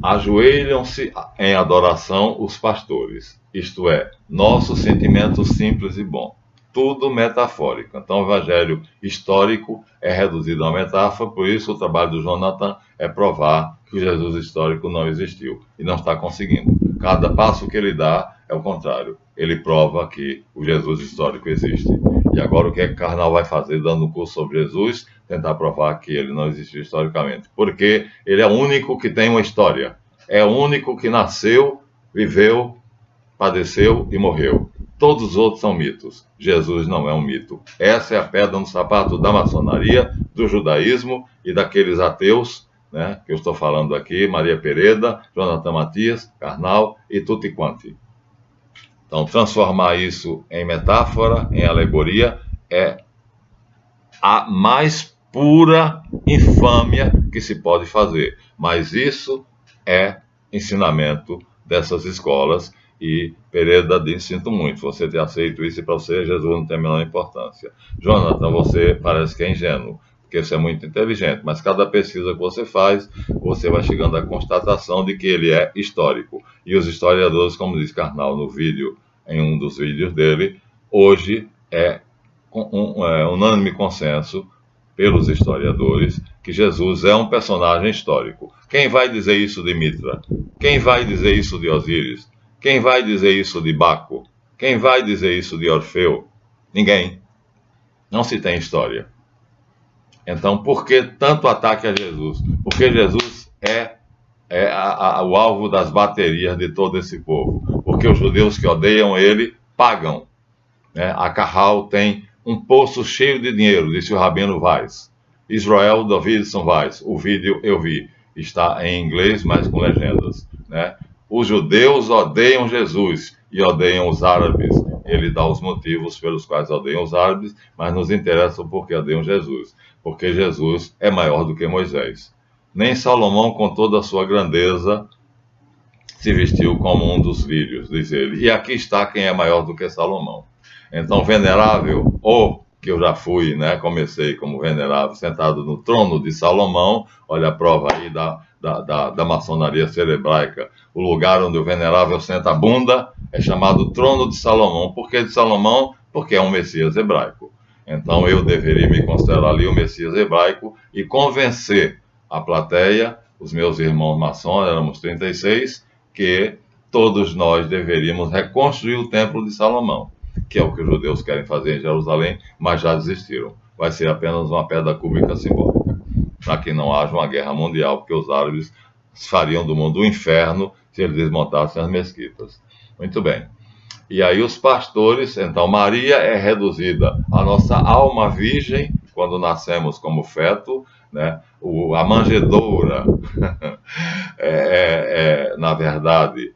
ajoelham-se em adoração os pastores, isto é, nosso sentimento simples e bom. Tudo metafórico. Então, o evangelho histórico é reduzido a uma metáfora, por isso o trabalho do Jonathan é provar que o Jesus histórico não existiu, e não está conseguindo. Cada passo que ele dá é o contrário. Ele prova que o Jesus histórico existe. E agora o que é que Karnal vai fazer, dando um curso sobre Jesus? Tentar provar que ele não existiu historicamente. Porque ele é o único que tem uma história. É o único que nasceu, viveu, padeceu e morreu. Todos os outros são mitos. Jesus não é um mito. Essa é a pedra no sapato da maçonaria, do judaísmo e daqueles ateus, né, que eu estou falando aqui, Maria Pereda, Jonathan Matias, Karnal e tutti quanti. Então, transformar isso em metáfora, em alegoria, é a mais pura infâmia que se pode fazer. Mas isso é ensinamento dessas escolas. E Pereda diz, sinto muito, você ter aceito isso e para você Jesus não tem a menor importância. Jonathan, você parece que é ingênuo, porque você é muito inteligente, mas cada pesquisa que você faz, você vai chegando à constatação de que ele é histórico. E os historiadores, como diz Karnal no vídeo, em um dos vídeos dele, hoje é unânime consenso pelos historiadores que Jesus é um personagem histórico. Quem vai dizer isso de Mitra? Quem vai dizer isso de Osíris? Quem vai dizer isso de Baco? Quem vai dizer isso de Orfeu? Ninguém. Não se tem história. Então, por que tanto ataque a Jesus? Porque Jesus é o alvo das baterias de todo esse povo. Porque os judeus que odeiam ele pagam. Né? A Carral tem um poço cheio de dinheiro, disse o Rabino Weiss. Israel Davidson Weiss. O vídeo eu vi. Está em inglês, mas com legendas. Né? Os judeus odeiam Jesus e odeiam os árabes. Ele dá os motivos pelos quais odeiam os árabes, mas nos interessa porque odeiam Jesus. Porque Jesus é maior do que Moisés. Nem Salomão, com toda a sua grandeza, se vestiu como um dos filhos, diz ele. E aqui está quem é maior do que Salomão. Então, venerável, que eu já fui, né? Comecei como venerável, sentado no trono de Salomão. Olha a prova aí da maçonaria cerebraica. O lugar onde o venerável senta a bunda é chamado trono de Salomão. Por que de Salomão? Porque é um Messias hebraico. Então eu deveria me considerar ali o Messias hebraico e convencer a plateia, os meus irmãos maçons, éramos 36, que todos nós deveríamos reconstruir o templo de Salomão, que é o que os judeus querem fazer em Jerusalém, mas já desistiram. Vai ser apenas uma pedra cúbica simbólica. para que não haja uma guerra mundial, porque os árabes fariam do mundo um inferno se eles desmontassem as mesquitas. Muito bem. E aí os pastores, então Maria é reduzida à nossa alma virgem, quando nascemos como feto, né? A manjedoura, na verdade,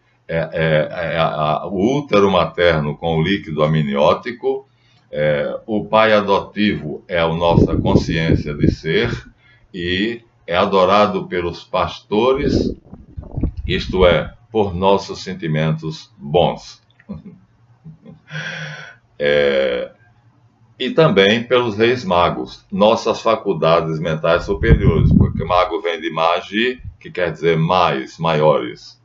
o útero materno com o líquido amniótico, o pai adotivo é a nossa consciência de ser e é adorado pelos pastores, isto é, por nossos sentimentos bons. E também pelos reis magos, nossas faculdades mentais superiores, porque mago vem de magi, que quer dizer mais, maiores,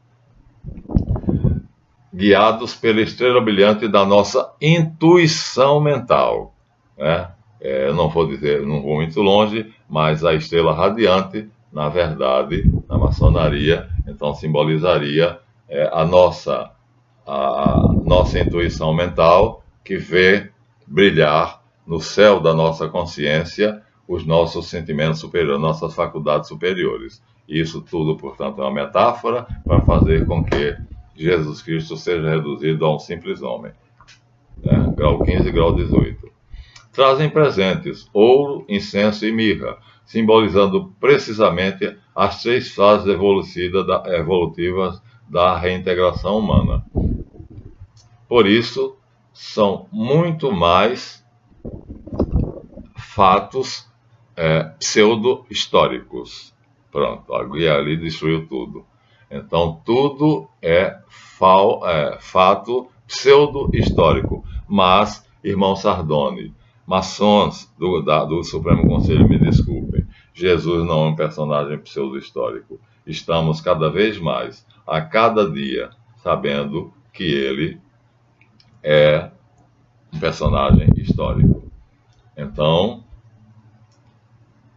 guiados pela estrela brilhante da nossa intuição mental, né? Eu não vou dizer, não vou muito longe, mas a estrela radiante, na verdade, na maçonaria, então simbolizaria a nossa intuição mental, que vê brilhar no céu da nossa consciência os nossos sentimentos superiores, nossas faculdades superiores. Isso tudo, portanto, é uma metáfora para fazer com que Jesus Cristo seja reduzido a um simples homem. Grau 15 e grau 18. Trazem presentes ouro, incenso e mirra, simbolizando precisamente as 3 fases evolutivas da reintegração humana. Por isso, são muito mais fatos pseudo-históricos. Pronto, ali destruiu tudo. Então, tudo é fato pseudo-histórico. Mas, irmão Sardone, maçons do Supremo Conselho, me desculpem, Jesus não é um personagem pseudo-histórico. Estamos cada vez mais, a cada dia, sabendo que ele é um personagem histórico. Então,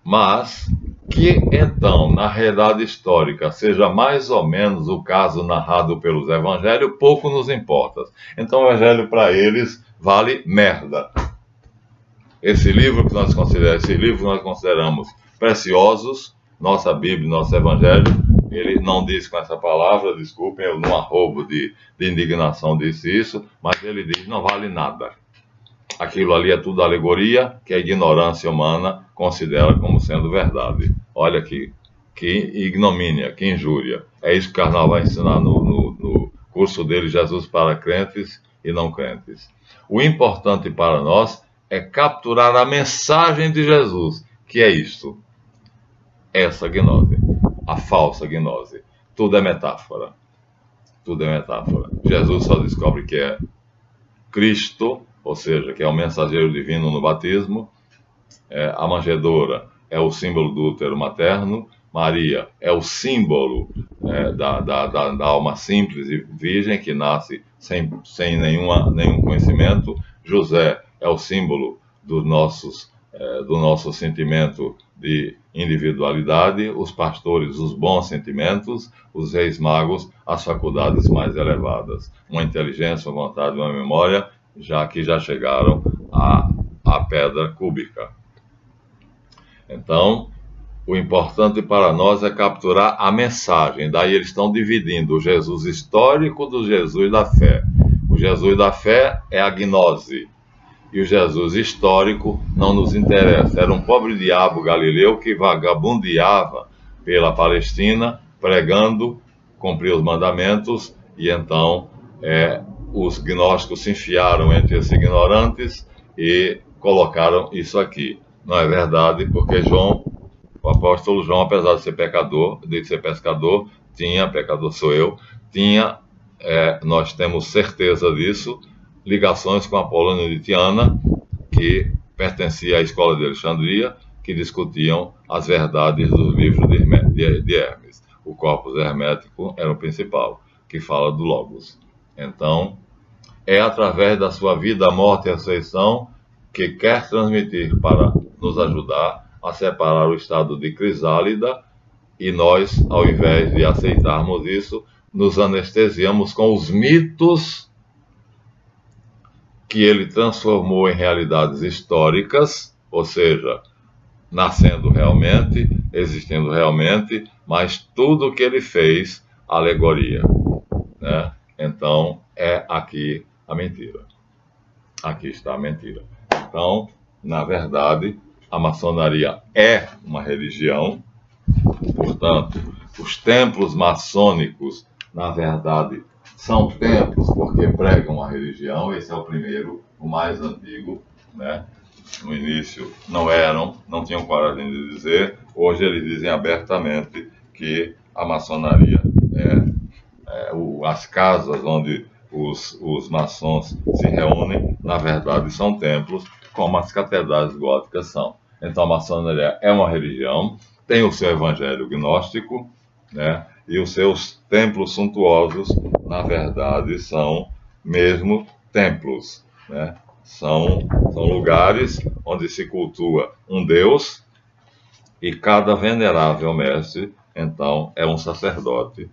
mas que então, na realidade histórica, seja mais ou menos o caso narrado pelos evangelhos, pouco nos importa. Então o evangelho para eles vale merda. Esse livro que nós consideramos preciosos, nossa Bíblia, nosso evangelho, ele não diz com essa palavra, desculpem, eu não arrobo de indignação disse isso, mas ele diz não vale nada. Aquilo ali é tudo alegoria, que a ignorância humana considera como sendo verdade. Olha que ignomínia, que injúria. É isso que o Karnal vai ensinar no curso dele, Jesus para crentes e não crentes. O importante para nós é capturar a mensagem de Jesus, que é isto. Essa gnose, a falsa gnose. Tudo é metáfora. Tudo é metáfora. Jesus só descobre que é Cristo, ou seja, que é o mensageiro divino no batismo. A manjedoura é o símbolo do útero materno. Maria é o símbolo da alma simples e virgem, que nasce sem nenhum conhecimento. José é o símbolo do nosso sentimento de individualidade. Os pastores, os bons sentimentos. Os reis magos, as faculdades mais elevadas. Uma inteligência, uma vontade, uma memória, já que já chegaram à pedra cúbica. Então, o importante para nós é capturar a mensagem. Daí eles estão dividindo o Jesus histórico do Jesus da fé. O Jesus da fé é a gnose. E o Jesus histórico não nos interessa. Era um pobre diabo galileu que vagabundeava pela Palestina, pregando, cumpria os mandamentos, e então os gnósticos se enfiaram entre esses ignorantes e colocaram isso aqui. Não é verdade, porque o apóstolo João, apesar de ser pecador, pecador sou eu, nós temos certeza disso, ligações com Apolônio de Tiana, que pertencia à escola de Alexandria, que discutiam as verdades dos livros de Hermes. O corpus hermético era o principal, que fala do Logos. Então, é através da sua vida, morte e ressurreição que quer transmitir para nos ajudar a separar o estado de crisálida, e nós, ao invés de aceitarmos isso, nos anestesiamos com os mitos que ele transformou em realidades históricas, ou seja, nascendo realmente, existindo realmente, mas tudo o que ele fez, alegoria, né? Então, é aqui a mentira. Aqui está a mentira. Então, na verdade, a maçonaria é uma religião, portanto, os templos maçônicos, na verdade, são templos porque pregam a religião. Esse é o primeiro, o mais antigo, né? No início não tinham coragem de dizer, hoje eles dizem abertamente que a maçonaria as casas onde os maçons se reúnem, na verdade, são templos, como as catedrais góticas são. Então, a maçonaria é uma religião, tem o seu evangelho gnóstico, né? E os seus templos suntuosos, na verdade, são mesmo templos, né? São lugares onde se cultua um Deus e cada venerável mestre, então, é um sacerdote.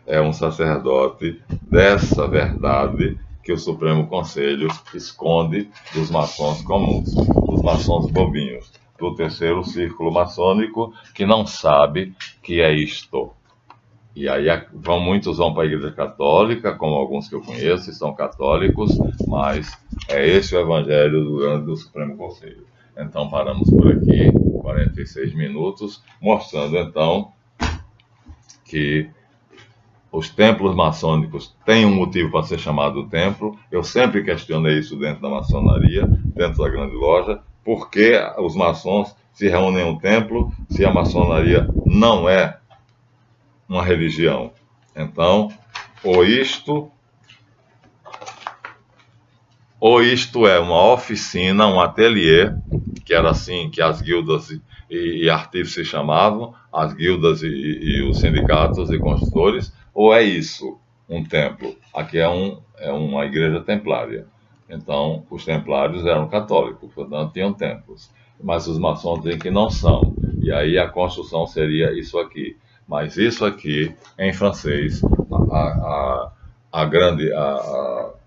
É um sacerdote dessa verdade que o Supremo Conselho esconde dos maçons comuns, dos maçons bobinhos, do terceiro círculo maçônico, que não sabe que é isto. E aí muitos vão para a Igreja Católica, como alguns que eu conheço, são católicos, mas é esse o evangelho do Supremo Conselho. Então paramos por aqui, 46 minutos, mostrando então que os templos maçônicos têm um motivo para ser chamado templo. Eu sempre questionei isso dentro da maçonaria, dentro da grande loja. Por que os maçons se reúnem em um templo se a maçonaria não é uma religião? Então, ou isto é uma oficina, um ateliê, que era assim que as guildas e artífices se chamavam, as guildas e os sindicatos e construtores, ou é isso, um templo? Aqui é uma igreja templária. Então, os templários eram católicos, portanto, tinham templos. Mas os maçons dizem que não são. E aí a construção seria isso aqui. Mas isso aqui, em francês, a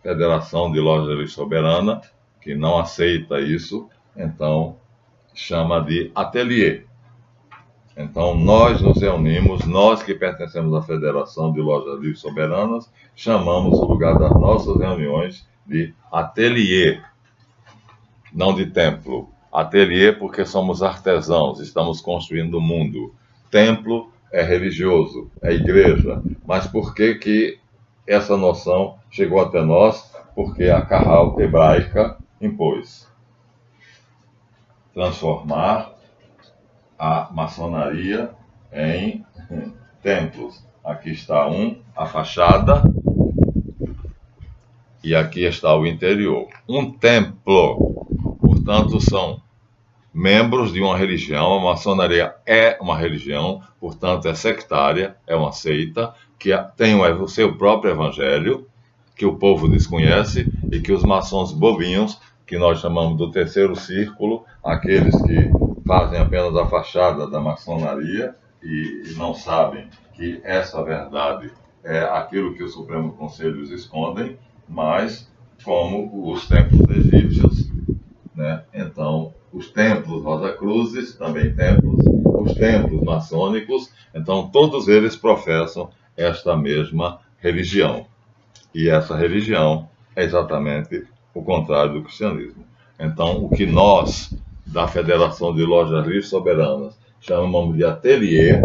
Federação de Lojas Soberana, que não aceita isso, então chama de ateliê. Então, nós nos reunimos, nós que pertencemos à Federação de Lojas Livres Soberanas, chamamos o lugar das nossas reuniões de ateliê, não de templo. Ateliê porque somos artesãos, estamos construindo o mundo. Templo é religioso, é igreja. Mas por que essa noção chegou até nós? Porque a Kahal hebraica impôs transformar a maçonaria em templos. Aqui está a fachada, e aqui está o interior. Um templo, portanto, são membros de uma religião. A maçonaria é uma religião, portanto, é sectária, é uma seita, que tem o seu próprio evangelho, que o povo desconhece, e que os maçons bobinhos, que nós chamamos do terceiro círculo, aqueles que fazem apenas a fachada da maçonaria e não sabem que essa verdade é aquilo que o Supremo Conselho escondem, mas como os templos egípcios, né? Então, os templos Rosacruzes, também templos, os templos maçônicos, então todos eles professam esta mesma religião. E essa religião é exatamente o contrário do cristianismo. Então, o que nós, da Federação de Lojas Livres Soberanas, chamamos de ateliê,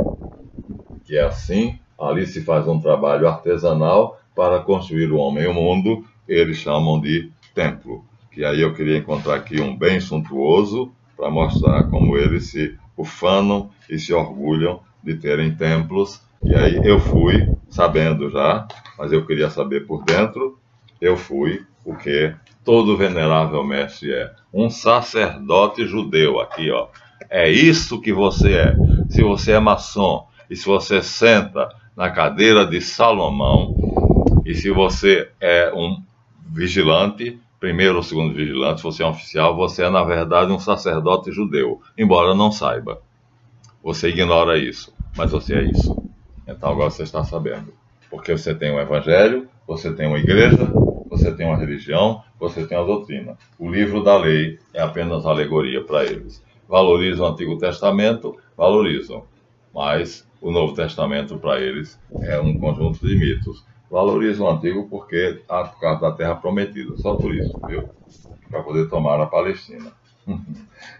que é assim, ali se faz um trabalho artesanal para construir o homem e o mundo, eles chamam de templo. Que aí eu queria encontrar aqui um bem suntuoso para mostrar como eles se ufanam e se orgulham de terem templos. E aí eu fui, sabendo já, mas eu queria saber por dentro, eu fui o que todo venerável mestre é. Um sacerdote judeu, aqui ó. É isso que você é. Se você é maçom, e se você senta na cadeira de Salomão, e se você é um vigilante, primeiro ou segundo vigilante, se você é um oficial, você é na verdade um sacerdote judeu, embora não saiba. Você ignora isso, mas você é isso. Então agora você está sabendo. Porque você tem um evangelho, você tem uma igreja, você tem uma religião, você tem a doutrina. O livro da lei é apenas alegoria para eles. valorizam o Antigo Testamento, valorizam. Mas o Novo Testamento, para eles, é um conjunto de mitos. Valorizam o Antigo por causa da Terra Prometida, só por isso, viu? Para poder tomar a Palestina.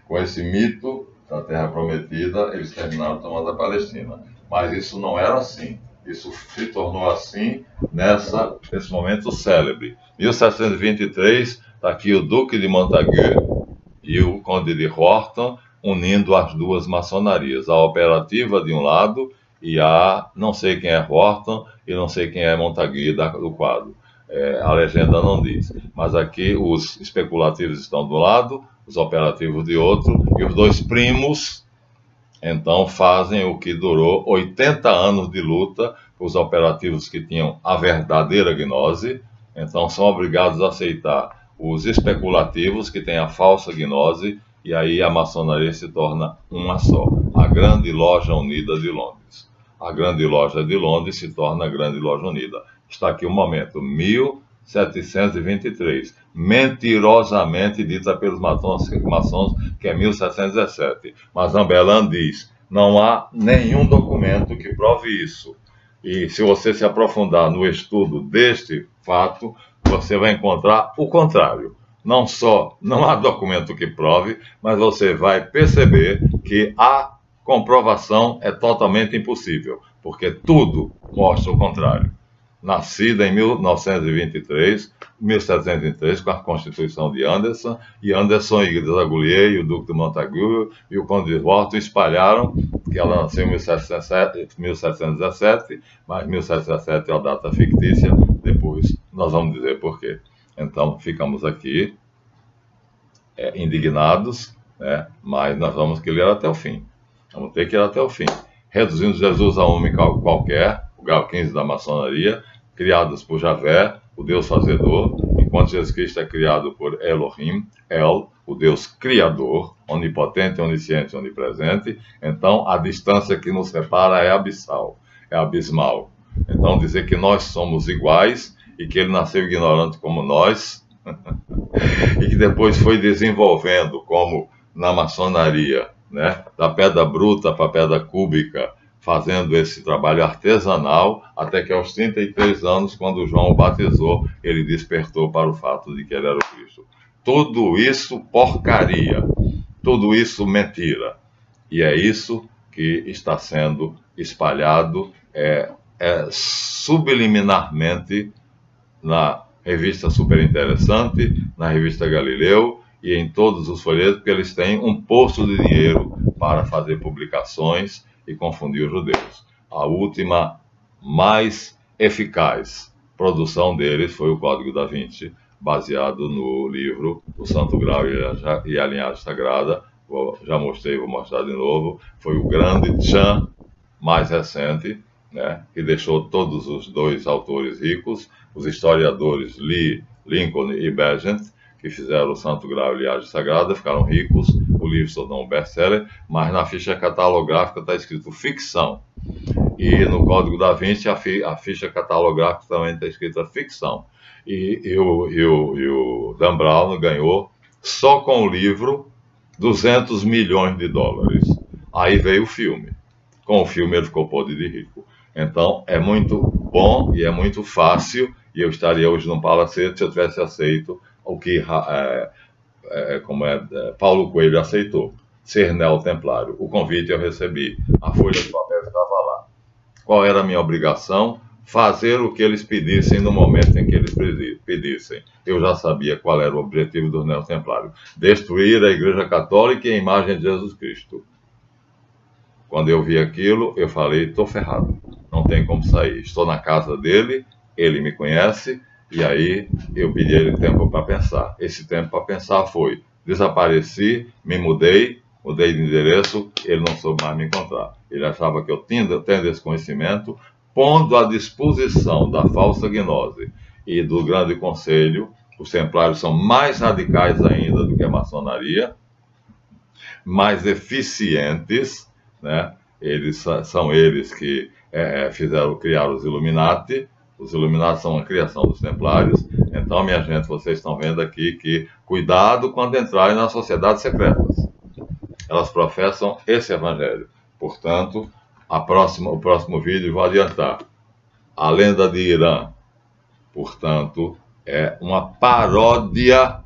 Com esse mito da Terra Prometida, eles terminaram tomando a Palestina. Mas isso não era assim. Isso se tornou assim nesse momento célebre. 1723, está aqui o Duque de Montagu e o Conde de Wharton unindo as duas maçonarias, a operativa de um lado e a não sei quem é Wharton e não sei quem é Montagu do quadro. A legenda não diz. Mas aqui os especulativos estão do lado, os operativos de outro, e os dois primos, então, fazem o que durou 80 anos de luta. Os operativos que tinham a verdadeira gnose, então são obrigados a aceitar os especulativos que têm a falsa gnose, e aí a maçonaria se torna uma só, a Grande Loja Unida de Londres. A Grande Loja de Londres se torna a Grande Loja Unida. Está aqui o momento, 1723, mentirosamente dita pelos maçons que é 1717. Mas Ambelan diz, não há nenhum documento que prove isso. E se você se aprofundar no estudo deste fato, você vai encontrar o contrário. Não só não há documento que prove, mas você vai perceber que a comprovação é totalmente impossível, porque tudo mostra o contrário. Nascida em 1703, com a Constituição de Anderson, e Anderson e Desaguliers, e o Duque de Montagu e o Conde de Wharton espalharam que ela nasceu em 1717, mas 1717 é a data fictícia, depois nós vamos dizer por quê. Então, ficamos aqui indignados, né? Mas nós vamos ler até o fim. Vamos ter que ir até o fim. Reduzindo Jesus a um homem qualquer, o grau 15 da maçonaria, criados por Javé, o Deus fazedor, enquanto Jesus Cristo é criado por Elohim, o Deus criador, onipotente, onisciente, onipresente. Então, a distância que nos separa é abissal, é abismal. Então, dizer que nós somos iguais e que ele nasceu ignorante como nós, e que depois foi desenvolvendo, como na maçonaria, né, da pedra bruta para a pedra cúbica, fazendo esse trabalho artesanal, até que aos 33 anos, quando João o batizou, ele despertou para o fato de que ele era o Cristo. Tudo isso porcaria, tudo isso mentira. E é isso que está sendo espalhado subliminarmente na revista Super Interessante, na revista Galileu e em todos os folhetos, porque eles têm um poço de dinheiro para fazer publicações e confundir os judeus. A última, mais eficaz produção deles foi o Código da Vinci, baseado no livro O Santo Grau e a Linhagem Sagrada. Já mostrei, vou mostrar de novo. Foi o grande Chan mais recente, né, que deixou todos os dois autores ricos, os historiadores Lee, Lincoln e Begent, que fizeram o Santo Grau e Linhagem Sagrada, ficaram ricos, o livro se tornou um best-seller, mas na ficha catalográfica está escrito ficção. E no Código da Vinci a ficha catalográfica também está escrita ficção. E o Dan Brown ganhou, só com o livro, 200 milhões de dólares. Aí veio o filme. Com o filme ele ficou podre de rico. Então é muito bom e é muito fácil, e eu estaria hoje no Palacete se eu tivesse aceito o que Paulo Coelho aceitou, ser neotemplário. O convite eu recebi, a folha de papel estava lá. Qual era a minha obrigação? Fazer o que eles pedissem no momento em que eles pedissem. Eu já sabia qual era o objetivo dos neotemplários: destruir a Igreja Católica e a imagem de Jesus Cristo. Quando eu vi aquilo, eu falei, estou ferrado, não tem como sair. Estou na casa dele, ele me conhece, e aí eu pedi a ele tempo para pensar. Esse tempo para pensar foi, desapareci, me mudei de endereço, ele não soube mais me encontrar. Ele achava que eu tendo esse conhecimento, pondo à disposição da falsa gnose e do grande conselho. Os templários são mais radicais ainda do que a maçonaria, mais eficientes, né? São eles que criaram os Illuminati. Os Illuminati são uma criação dos templários. Então, minha gente, vocês estão vendo aqui que cuidado quando entrarem nas sociedades secretas. elas professam esse evangelho. Portanto, o próximo vídeo vou adiantar. A lenda de Irã, portanto, é uma paródia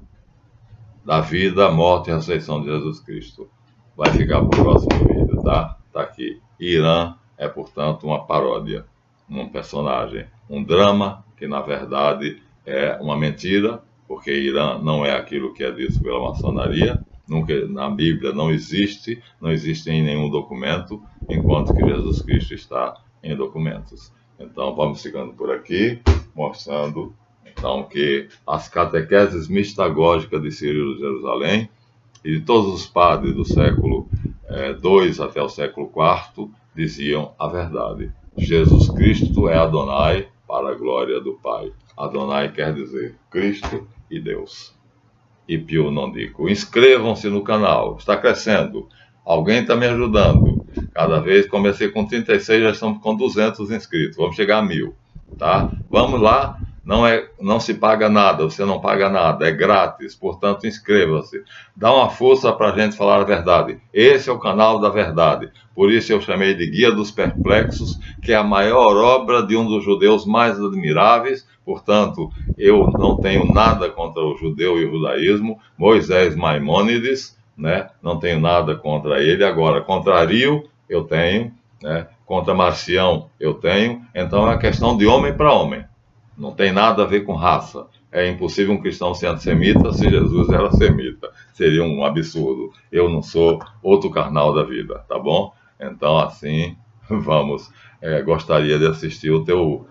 da vida, morte e ressurreição de Jesus Cristo. Vai ficar para o próximo vídeo, tá? Tá aqui. Irã é, portanto, uma paródia, um personagem, um drama que, na verdade, é uma mentira, porque Irã não é aquilo que é dito pela maçonaria, nunca na Bíblia não existe em nenhum documento, enquanto que Jesus Cristo está em documentos. Então, vamos ficando por aqui, mostrando então que as catequeses mistagógicas de Cirilo de Jerusalém e de todos os padres do século II até o século IV diziam a verdade. Jesus Cristo é Adonai para a glória do Pai. Adonai quer dizer Cristo e Deus. E Pio non dico. Inscrevam-se no canal, está crescendo. Alguém está me ajudando. Cada vez, comecei com 36, já estamos com 200 inscritos. Vamos chegar a 1000, tá? Vamos lá. Não se paga nada, você não paga nada, é grátis, portanto inscreva-se. Dá uma força para a gente falar a verdade. Esse é o canal da verdade, por isso eu chamei de Guia dos Perplexos, que é a maior obra de um dos judeus mais admiráveis. Portanto, eu não tenho nada contra o judeu e o judaísmo, Moisés Maimônides, né? Não tenho nada contra ele. Agora, contra Ario eu tenho, né? Contra Marcião eu tenho, então é uma questão de homem para homem. Não tem nada a ver com raça. É impossível um cristão ser antissemita se Jesus era semita. Seria um absurdo. Eu não sou outro carnal da vida, tá bom? Então, assim, vamos. Gostaria de assistir o teu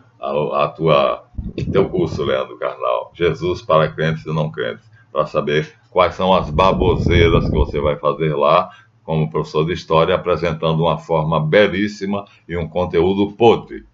curso, Leandro Carnal. Jesus para crentes e não crentes. Para saber quais são as baboseiras que você vai fazer lá, como professor de história, apresentando uma forma belíssima e um conteúdo podre.